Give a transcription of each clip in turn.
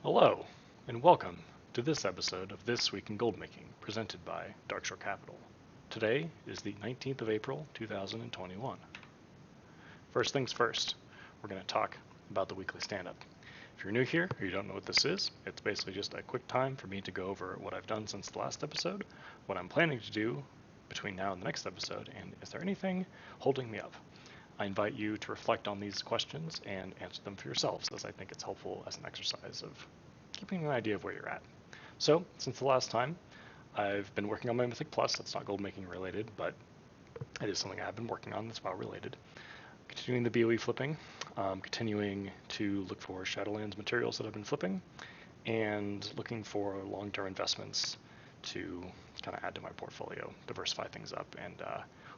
Hello, and welcome to this episode of This Week in Goldmaking, presented by Darkshorecapital. Today is the 19th of April, 2021. First things first, we're going to talk about the Weekly Standup. If you're new here or you don't know what this is, it's basically just a quick time for me to go over what I've done since the last episode, what I'm planning to do between now and the next episode, and is there anything holding me up? I invite you to reflect on these questions and answer them for yourselves, as I think it's helpful as an exercise of keeping an idea of where you're at. So, since the last time, I've been working on my Mythic Plus. That's not gold making related, but it is something I've been working on that's WoW related. Continuing the BOE flipping, continuing to look for Shadowlands materials that I've been flipping, and looking for long-term investments to kind of add to my portfolio, diversify things up, and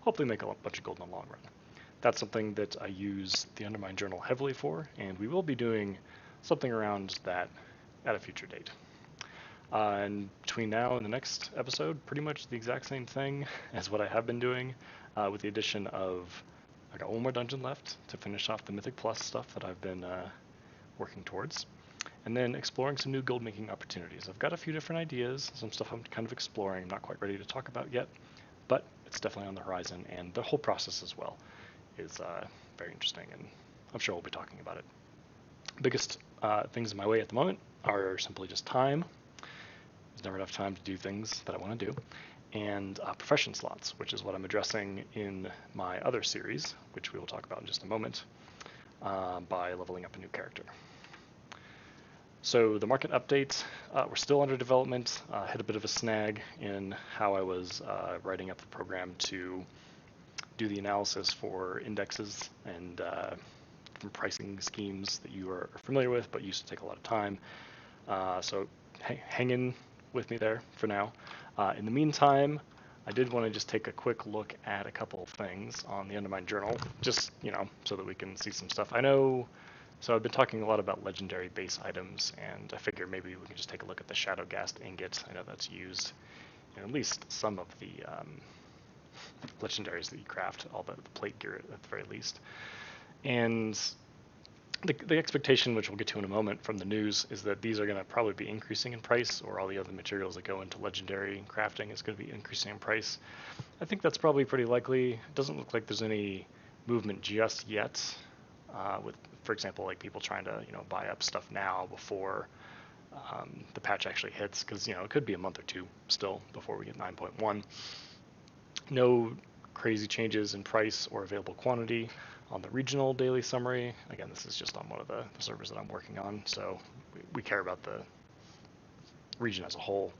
hopefully make a bunch of gold in the long run. That's something that I use the Undermine Journal heavily for, and we will be doing something around that at a future date. And between now and the next episode, pretty much the exact same thing as what I have been doing, with the addition of, I got one more dungeon left to finish off the Mythic Plus stuff that I've been working towards, and then exploring some new gold making opportunities. I've got a few different ideas, some stuff I'm kind of exploring, I'm not quite ready to talk about yet, but it's definitely on the horizon, and the whole process as well is very interesting, and I'm sure we'll be talking about it. Biggest things in my way at the moment are simply just time. There's never enough time to do things that I want to do, and profession slots, which is what I'm addressing in my other series, which we will talk about in just a moment, by leveling up a new character. So the market update, we're still under development. Hit a bit of a snag in how I was writing up the program to do the analysis for indexes and different pricing schemes that you are familiar with, but used to take a lot of time. So hang in with me there for now. In the meantime, I did want to just take a quick look at a couple of things on the Undermine Journal, just, so that we can see some stuff. I know, so I've been talking a lot about legendary base items, and I figure maybe we can just take a look at the Shadowghast ingot. I know that's used in at least some of the legendaries that you craft, all the plate gear at the very least. And the expectation, which we'll get to in a moment from the news, is that these are going to probably be increasing in price, or all the other materials that go into legendary crafting is going to be increasing in price. I think that's probably pretty likely. It doesn't look like there's any movement just yet, with, for example, like people trying to buy up stuff now before the patch actually hits, because it could be a month or two still before we get 9.1. No crazy changes in price or available quantity on the regional daily summary. Again, this is just on one of the servers that I'm working on, so we care about the region as a whole.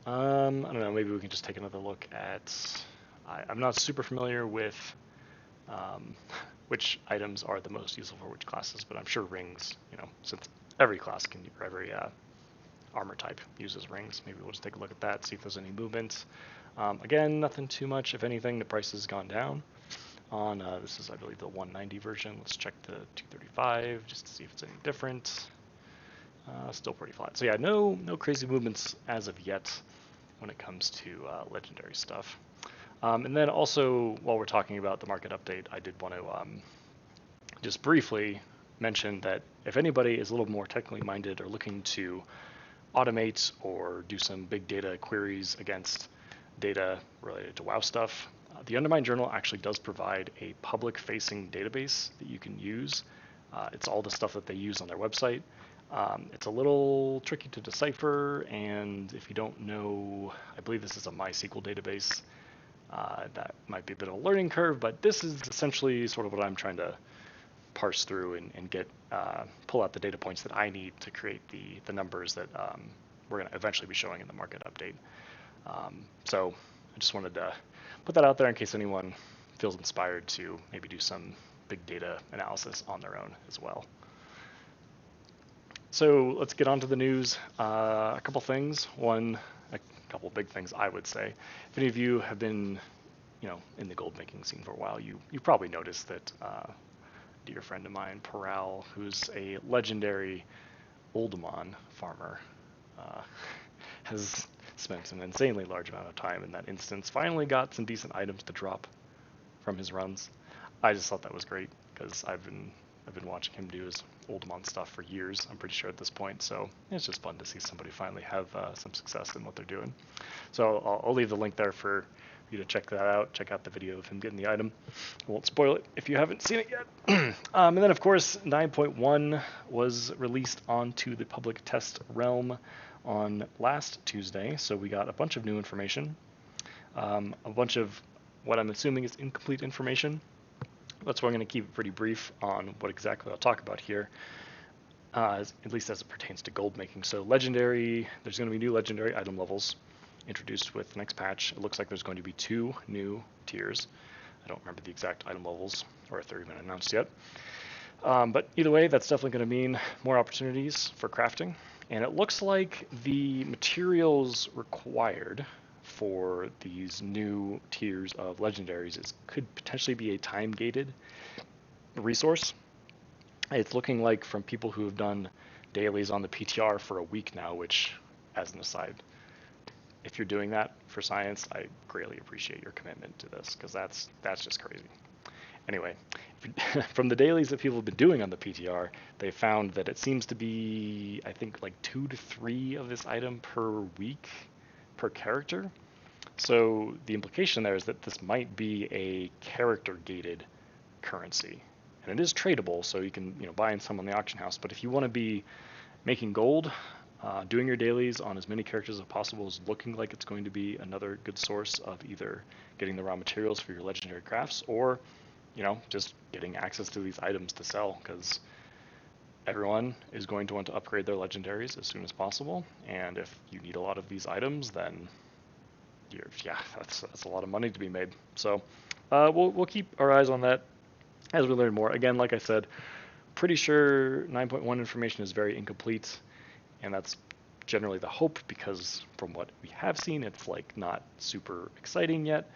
I don't know, maybe we can just take another look at, I'm not super familiar with which items are the most useful for which classes, but I'm sure rings, since every class can, or every armor type uses rings, maybe we'll just take a look at that, see if there's any movement. Again, nothing too much. If anything, the price has gone down on, this is, I believe, the 190 version. Let's check the 235 just to see if it's any different. Still pretty flat. So yeah, no crazy movements as of yet when it comes to legendary stuff. And then also, while we're talking about the market update, I did want to just briefly mention that if anybody is a little more technically minded or looking to automate or do some big data queries against data related to WoW stuff, the Undermine Journal actually does provide a public-facing database that you can use. It's all the stuff that they use on their website. It's a little tricky to decipher, and if you don't know, I believe this is a MySQL database. That might be a bit of a learning curve, but this is essentially sort of what I'm trying to parse through and get pull out the data points that I need to create the numbers that we're going to eventually be showing in the market update. So I just wanted to put that out there in case anyone feels inspired to maybe do some big data analysis on their own as well. So let's get on to the news. A couple things. One, a couple big things, I would say. If any of you have been, in the gold making scene for a while, you probably noticed that a dear friend of mine, Paral, who's a legendary Oldemon farmer, has spent an insanely large amount of time in that instance, finally got some decent items to drop from his runs. I just thought that was great because I've been watching him do his Oldemon stuff for years, I'm pretty sure at this point, so it's just fun to see somebody finally have some success in what they're doing. So I'll leave the link there for you to check that out. Check out the video of him getting the item. I won't spoil it if you haven't seen it yet. And then, of course, 9.1 was released onto the public test realm on last Tuesday, so we got a bunch of new information, a bunch of what I'm assuming is incomplete information. That's why I'm going to keep it pretty brief on what exactly I'll talk about here, at least as it pertains to gold making. So legendary, there's going to be new legendary item levels introduced with the next patch. It looks like there's going to be 2 new tiers. I don't remember the exact item levels or if they're even announced yet. But either way, that's definitely going to mean more opportunities for crafting. And it looks like the materials required for these new tiers of legendaries could potentially be a time-gated resource. It's looking like from people who have done dailies on the PTR for a week now, which, as an aside, if you're doing that for science, I greatly appreciate your commitment to this, because that's just crazy. Anyway, from the dailies that people have been doing on the PTR, they found that it seems to be, I think, like 2 to 3 of this item per week per character. So the implication there is that this might be a character-gated currency. And it is tradable, so you can buy in some on the auction house. But if you want to be making gold, doing your dailies on as many characters as possible is looking like it's going to be another good source of either getting the raw materials for your legendary crafts or, just getting access to these items to sell, because everyone is going to want to upgrade their legendaries as soon as possible. And if you need a lot of these items, then that's a lot of money to be made. So we'll keep our eyes on that as we learn more. Again, like I said, pretty sure 9.1 information is very incomplete, and that's generally the hope, because from what we have seen, it's like not super exciting yet.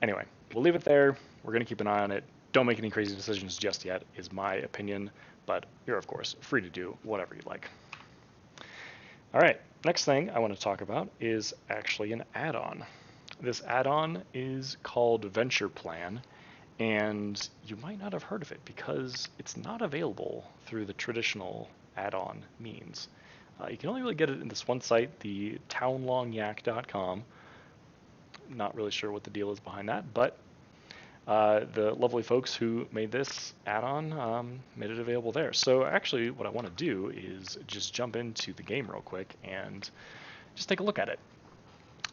Anyway, we'll leave it there. We're going to keep an eye on it. Don't make any crazy decisions just yet, is my opinion, but you're, of course, free to do whatever you like. All right, next thing I want to talk about is actually an add-on. This add-on is called Venture Plan, and you might not have heard of it because it's not available through the traditional add-on means. You can only really get it in this one site, the townlongyak.com. Not really sure what the deal is behind that, but the lovely folks who made this add-on made it available there. So actually what I want to do is just jump into the game real quick and just take a look at it.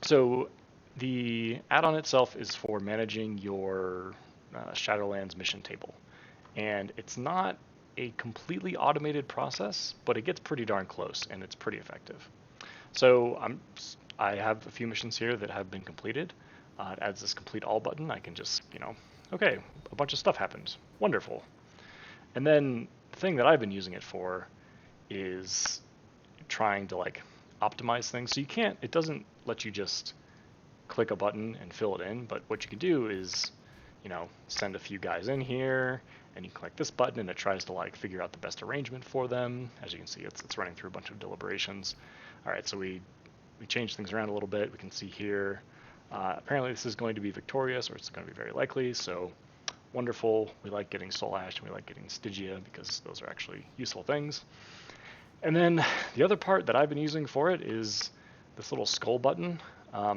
So the add-on itself is for managing your Shadowlands mission table. And it's not a completely automated process, but it gets pretty darn close, and it's pretty effective. So I have a few missions here that have been completed. It adds this complete all button. I can just, okay, a bunch of stuff happened. Wonderful. And then the thing that I've been using it for is trying to optimize things. So it doesn't let you just click a button and fill it in, but what you can do is, send a few guys in here, and you click this button, and it tries to figure out the best arrangement for them. As you can see, it's running through a bunch of deliberations. All right, so we changed things around a little bit. We can see here, apparently this is going to be victorious, or it's going to be very likely, so wonderful. We like getting Soul Ash, and we like getting Stygia, because those are actually useful things. And then the other part that I've been using for it is this little skull button.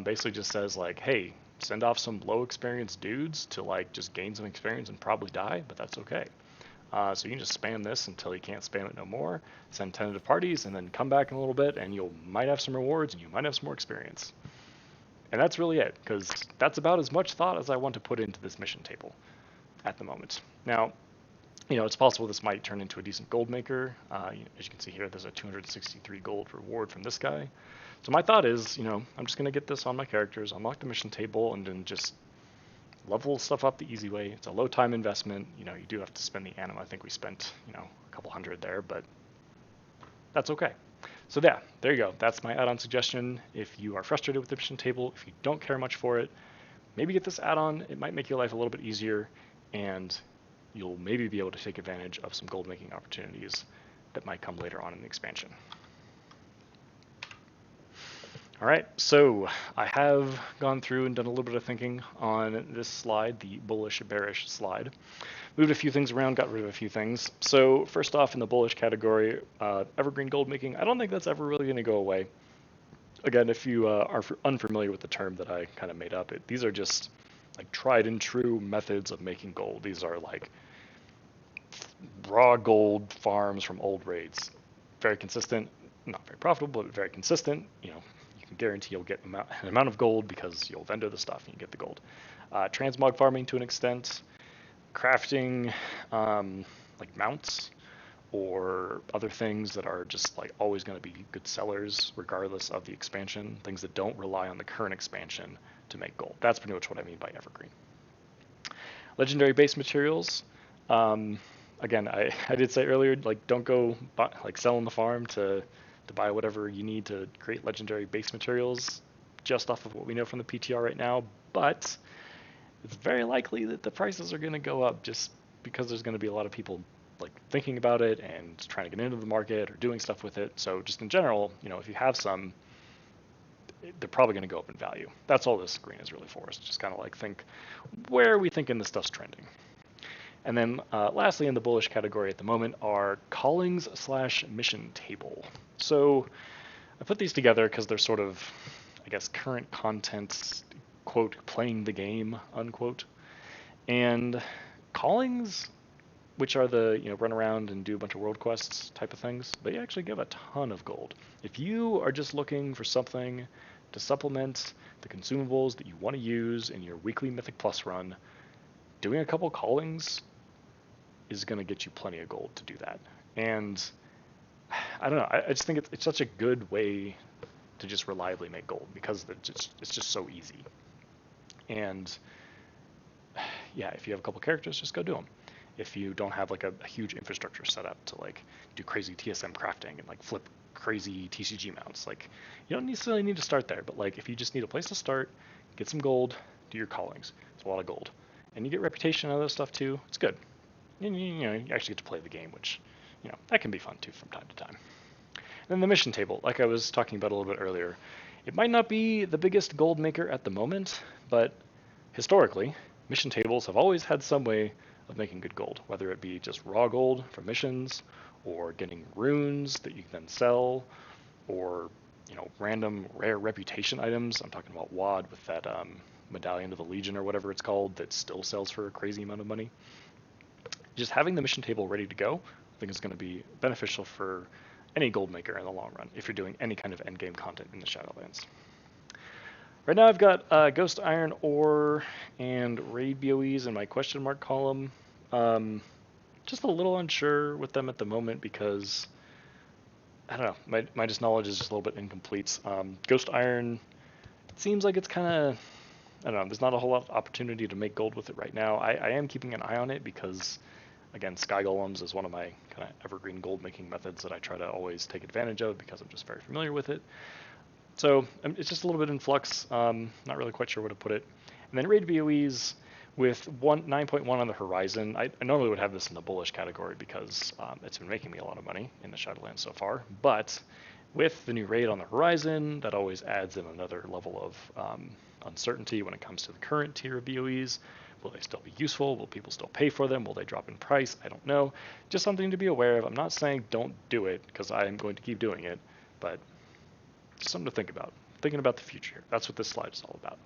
Basically just says hey, send off some low experience dudes to just gain some experience and probably die, but that's okay. So you can just spam this until you can't spam it no more, send tentative parties, and then come back in a little bit, and you might have some rewards, and you might have some more experience. And that's really it, because that's about as much thought as I want to put into this mission table at the moment. Now, it's possible this might turn into a decent gold maker. As you can see here, there's a 263 gold reward from this guy. So my thought is, I'm just going to get this on my characters, unlock the mission table, and then just level stuff up the easy way. It's a low time investment. You do have to spend the anim. I think we spent, a couple hundred there, but that's okay. So yeah, there you go. That's my add-on suggestion. If you are frustrated with the mission table, if you don't care much for it, maybe get this add-on. It might make your life a little bit easier, and you'll maybe be able to take advantage of some gold making opportunities that might come later on in the expansion. All right, so I have gone through and done a little bit of thinking on this slide, the bullish bearish slide. Moved a few things around, got rid of a few things. So first off, in the bullish category, evergreen gold making, I don't think that's ever really going to go away. Again, if you are unfamiliar with the term that I kind of made up, these are just like tried and true methods of making gold. These are like raw gold farms from old raids. Very consistent, not very profitable, but very consistent. You can guarantee you'll get an amount of gold because you'll vendor the stuff and you get the gold. Transmog farming to an extent, crafting like mounts or other things that are just like always going to be good sellers regardless of the expansion, things that don't rely on the current expansion to make gold. That's pretty much what I mean by evergreen. Legendary base materials. Again, I did say earlier, like don't go selling the farm to buy whatever you need to create legendary base materials just off of what we know from the PTR right now, but it's very likely that the prices are going to go up just because there's going to be a lot of people like thinking about it and trying to get into the market or doing stuff with it. So just in general, if you have some, they're probably going to go up in value. That's all this screen is really for, is just kind of like think, where are we thinking this stuff's trending? And then lastly, in the bullish category at the moment are callings / mission table. So I put these together because they're sort of, I guess, current content, quote, playing the game, unquote. And callings, which are the, run around and do a bunch of world quests type of things, they actually give a ton of gold. If you are just looking for something to supplement the consumables that you want to use in your weekly Mythic Plus run, doing a couple callings is going to get you plenty of gold to do that. And I don't know, I just think it's such a good way to just reliably make gold because it's just so easy. And yeah, if you have a couple characters, just go do them. If you don't have like a huge infrastructure set up to like do crazy TSM crafting and like flip crazy TCG mounts, like you don't necessarily need to start there, but like if you just need a place to start, get some gold, do your callings. It's a lot of gold. And you get reputation and other stuff too. It's good. And you actually get to play the game, which, that can be fun too from time to time. And then the mission table, like I was talking about a little bit earlier, it might not be the biggest gold maker at the moment, but historically, mission tables have always had some way of making good gold, whether it be just raw gold from missions, or getting runes that you can then sell, or random rare reputation items. I'm talking about WAD with that Medallion of the Legion or whatever it's called that still sells for a crazy amount of money. Just having the mission table ready to go, I think is going to be beneficial for any gold maker in the long run if you're doing any kind of endgame content in the Shadowlands. Right now I've got Ghost Iron Ore and Raid BOEs in my question mark column. Just a little unsure with them at the moment because, I don't know, my just knowledge is just a little bit incomplete. Ghost Iron, it seems like it's kind of, I don't know, there's not a whole lot of opportunity to make gold with it right now. I am keeping an eye on it because, again, Sky Golems is one of my kind of evergreen gold making methods that I try to always take advantage of because I'm just very familiar with it. So it's just a little bit in flux. Not really quite sure where to put it. And then Raid BOEs with 9.1 on the horizon. I normally would have this in the bullish category because it's been making me a lot of money in the Shadowlands so far. But with the new raid on the horizon, that always adds in another level of uncertainty when it comes to the current tier of BOEs. Will they still be useful? Will people still pay for them? Will they drop in price? I don't know. Just something to be aware of. I'm not saying don't do it because I am going to keep doing it, but just something to think about. Thinking about the future here. That's what this slide is all about.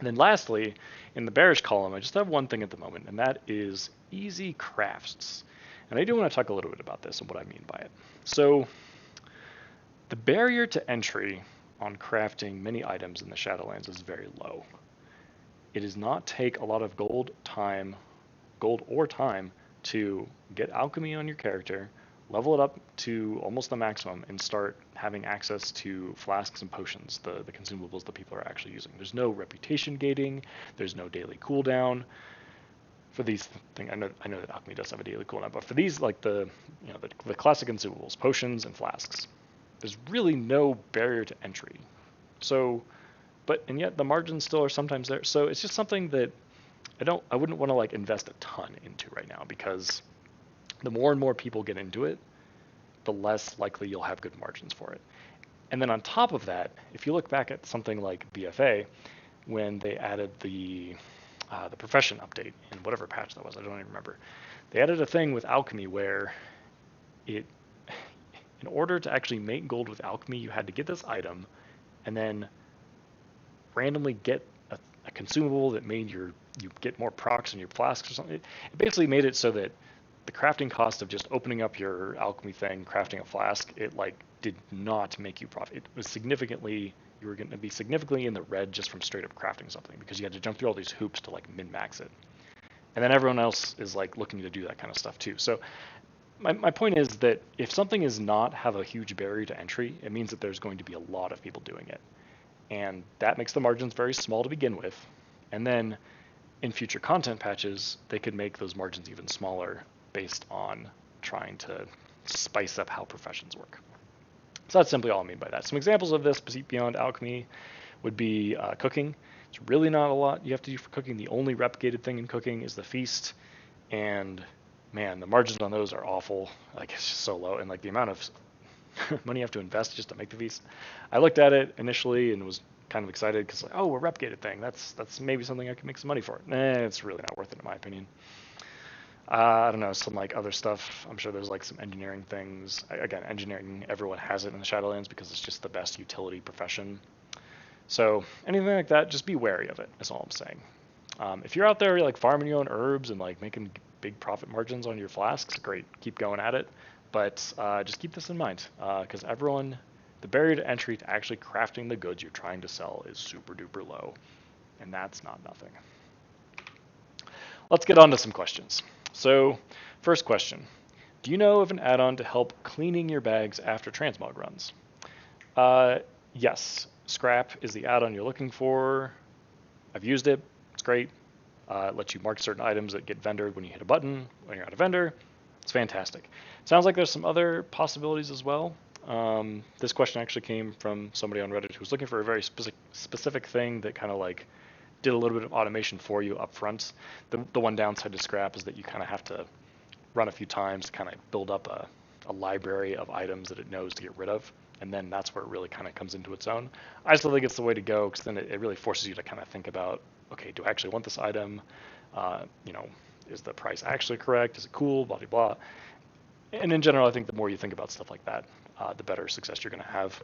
And then lastly, in the bearish column, I just have one thing at the moment, and that is easy crafts. And I do want to talk a little bit about this and what I mean by it. So the barrier to entry on crafting many items in the Shadowlands is very low. It does not take a lot of gold or time to get alchemy on your character, level it up to almost the maximum, and start having access to flasks and potions, the consumables that people are actually using. There's no reputation gating, there's no daily cooldown. For these things, I know that alchemy does have a daily cooldown, but for these, like the classic consumables, potions and flasks, there's really no barrier to entry. So, and yet the margins still are sometimes there. So it's just something that I wouldn't want to like invest a ton into right now, because the more and more people get into it, the less likely you'll have good margins for it. And then on top of that, if you look back at something like BFA, when they added the profession update in whatever patch that was, I don't even remember. They added a thing with alchemy where in order to actually make gold with alchemy, you had to get this item and then randomly get a consumable that made you get more procs in your flasks or something. It basically made it so that the crafting cost of just opening up your alchemy thing, crafting a flask, it like did not make you profit. It was significantly, you were going to be significantly in the red just from straight up crafting something because you had to jump through all these hoops to like min-max it. And then everyone else is like looking to do that kind of stuff too. So my point is that if something does not have a huge barrier to entry, it means that there's going to be a lot of people doing it. And that makes the margins very small to begin with. And then in future content patches, they could make those margins even smaller based on trying to spice up how professions work. So that's simply all I mean by that. Some examples of this beyond alchemy would be cooking. It's really not a lot you have to do for cooking. The only replicated thing in cooking is the feast, and man, the margins on those are awful. Like it's just so low, and like the amount of money you have to invest just to make the feast. I looked at it initially and was kind of excited because like, oh, a replicated thing. That's maybe something I could make some money for. It's really not worth it in my opinion. I don't know, some like other stuff. I'm sure there's like some engineering things. Again, engineering, everyone has it in the Shadowlands because it's just the best utility profession. So anything like that, just be wary of it, is all I'm saying. If you're out there like farming your own herbs and like making big profit margins on your flasks, great, keep going at it. But just keep this in mind because the barrier to entry to actually crafting the goods you're trying to sell is super duper low, and that's not nothing. Let's get on to some questions. So, first question. Do you know of an add-on to help cleaning your bags after transmog runs? Yes. Scrap is the add-on you're looking for. I've used it. It's great. It lets you mark certain items that get vendored when you hit a button when you're at a vendor. It's fantastic. Sounds like there's some other possibilities as well. This question actually came from somebody on Reddit who was looking for a very specific thing that kind of like did a little bit of automation for you up front. The one downside to scrap is that you kind of have to run a few times to kind of build up a library of items that it knows to get rid of, and then that's where it really kind of comes into its own. I still think it's the way to go because then it really forces you to kind of think about, okay, do I actually want this item? Is the price actually correct? Is it cool? Blah, blah, blah. And in general, I think the more you think about stuff like that, the better success you're going to have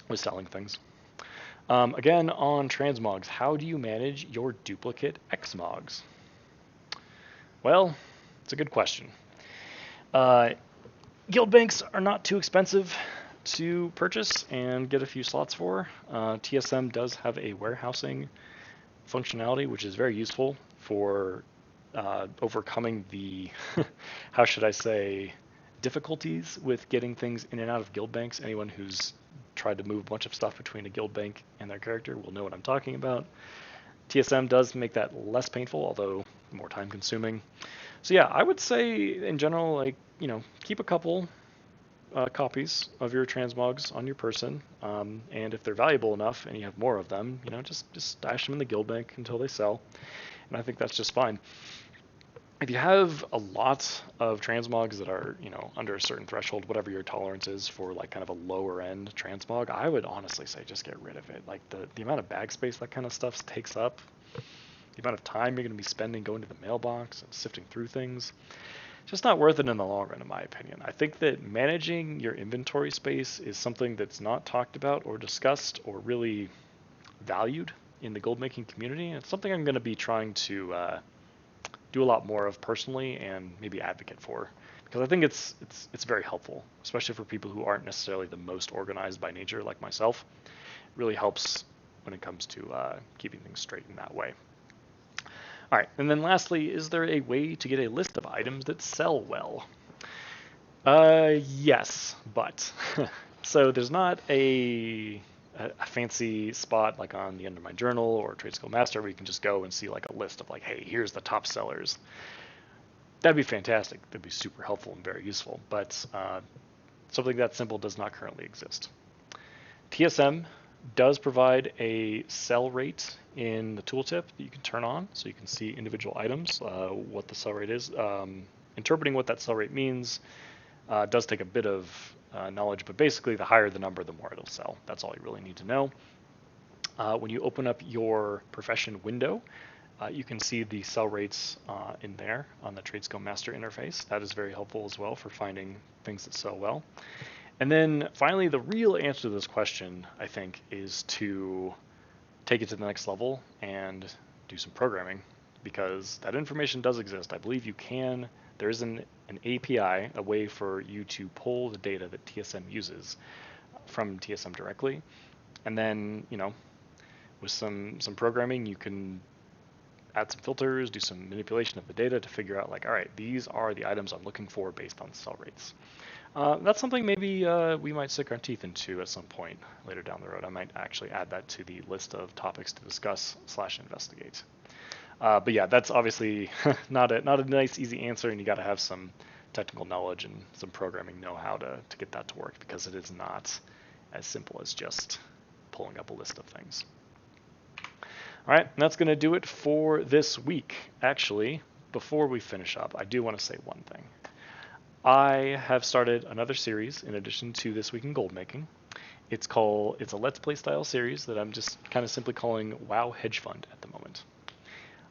with selling things. Again, on transmogs, how do you manage your duplicate Xmogs? Well, it's a good question. Guild banks are not too expensive to purchase and get a few slots for. TSM does have a warehousing functionality, which is very useful for overcoming the, how should I say, difficulties with getting things in and out of guild banks. Anyone who's tried to move a bunch of stuff between a guild bank and their character will know what I'm talking about. TSM does make that less painful, although more time consuming. So yeah, I would say in general, like, keep a couple copies of your transmogs on your person, and if they're valuable enough and you have more of them, just stash them in the guild bank until they sell, and I think that's just fine. If you have a lot of transmogs that are, under a certain threshold, whatever your tolerance is for like kind of a lower end transmog, I would honestly say just get rid of it. Like the amount of bag space that kind of stuff takes up, the amount of time you're going to be spending going to the mailbox and sifting through things, just not worth it in the long run, in my opinion. I think that managing your inventory space is something that's not talked about or discussed or really valued in the gold making community. It's something I'm going to be trying to do a lot more of personally and maybe advocate for, because I think it's very helpful, especially for people who aren't necessarily the most organized by nature like myself. It really helps when it comes to keeping things straight in that way. All right, and then lastly, is there a way to get a list of items that sell well? Yes, but so there's not a fancy spot like on the Undermine Journal or Trade Skill Master where you can just go and see like a list of like, hey, here's the top sellers. That'd be fantastic. That'd be super helpful and very useful, but something that simple does not currently exist. TSM does provide a sell rate in the tooltip that you can turn on, so you can see individual items, what the sell rate is. Interpreting what that sell rate means does take a bit of knowledge, but basically the higher the number, the more it'll sell. That's all you really need to know. When you open up your profession window, you can see the sell rates in there on the TradeScale Master interface. That is very helpful as well for finding things that sell well. And then finally, the real answer to this question, I think, is to take it to the next level and do some programming, because that information does exist. I believe you can, there is an API, a way for you to pull the data that TSM uses from TSM directly. And then, with some programming, you can add some filters, do some manipulation of the data to figure out, like, all right, these are the items I'm looking for based on sell rates. That's something maybe we might sink our teeth into at some point later down the road. I might actually add that to the list of topics to discuss / investigate. But yeah, that's obviously not a nice, easy answer, and you got to have some technical knowledge and some programming know-how to get that to work, because it is not as simple as just pulling up a list of things. All right, that's going to do it for this week. Actually, before we finish up, I do want to say one thing. I have started another series in addition to This Week in Goldmaking. It's a Let's Play style series that I'm just kind of simply calling WoW Hedge Fund at the moment.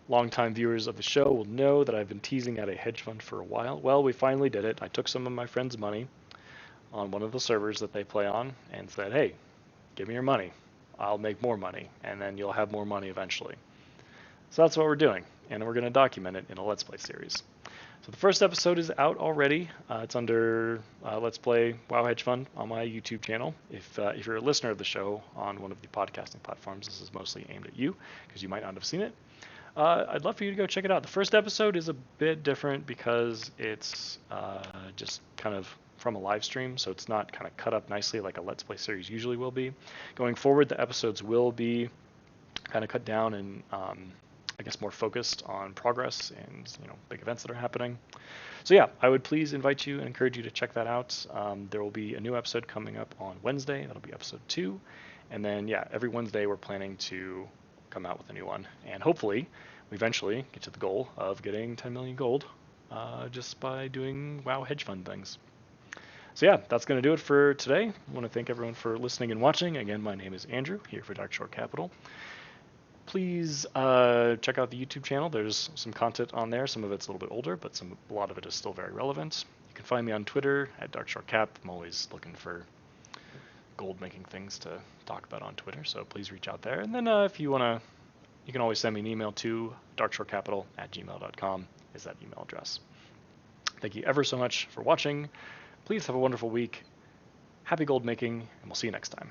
Longtime viewers of the show will know that I've been teasing at a hedge fund for a while. Well, we finally did it. I took some of my friends' money on one of the servers that they play on and said, hey, give me your money. I'll make more money, and then you'll have more money eventually. So that's what we're doing, and we're going to document it in a Let's Play series. So the first episode is out already. It's under Let's Play WoW Hedge Fund on my YouTube channel. If you're a listener of the show on one of the podcasting platforms, this is mostly aimed at you, because you might not have seen it. I'd love for you to go check it out. The first episode is a bit different because it's just kind of from a live stream, so it's not kind of cut up nicely like a Let's Play series usually will be. Going forward, the episodes will be kind of cut down and I guess more focused on progress and big events that are happening. So yeah, I would please invite you and encourage you to check that out. There will be a new episode coming up on Wednesday. That'll be episode 2. And then yeah, every Wednesday we're planning to come out with a new one. And hopefully we eventually get to the goal of getting 10 million gold just by doing WoW hedge fund things. So yeah, that's going to do it for today. I want to thank everyone for listening and watching. Again, my name is Andrew, here for Dark Shore Capital. Please check out the YouTube channel. There's some content on there. Some of it's a little bit older, but a lot of it is still very relevant. You can find me on Twitter at darkshorecap. I'm always looking for gold making things to talk about on Twitter, so please reach out there. And then if you want to, you can always send me an email to darkshorecapital@gmail.com is that email address. Thank you ever so much for watching. Please have a wonderful week. Happy gold making, and we'll see you next time.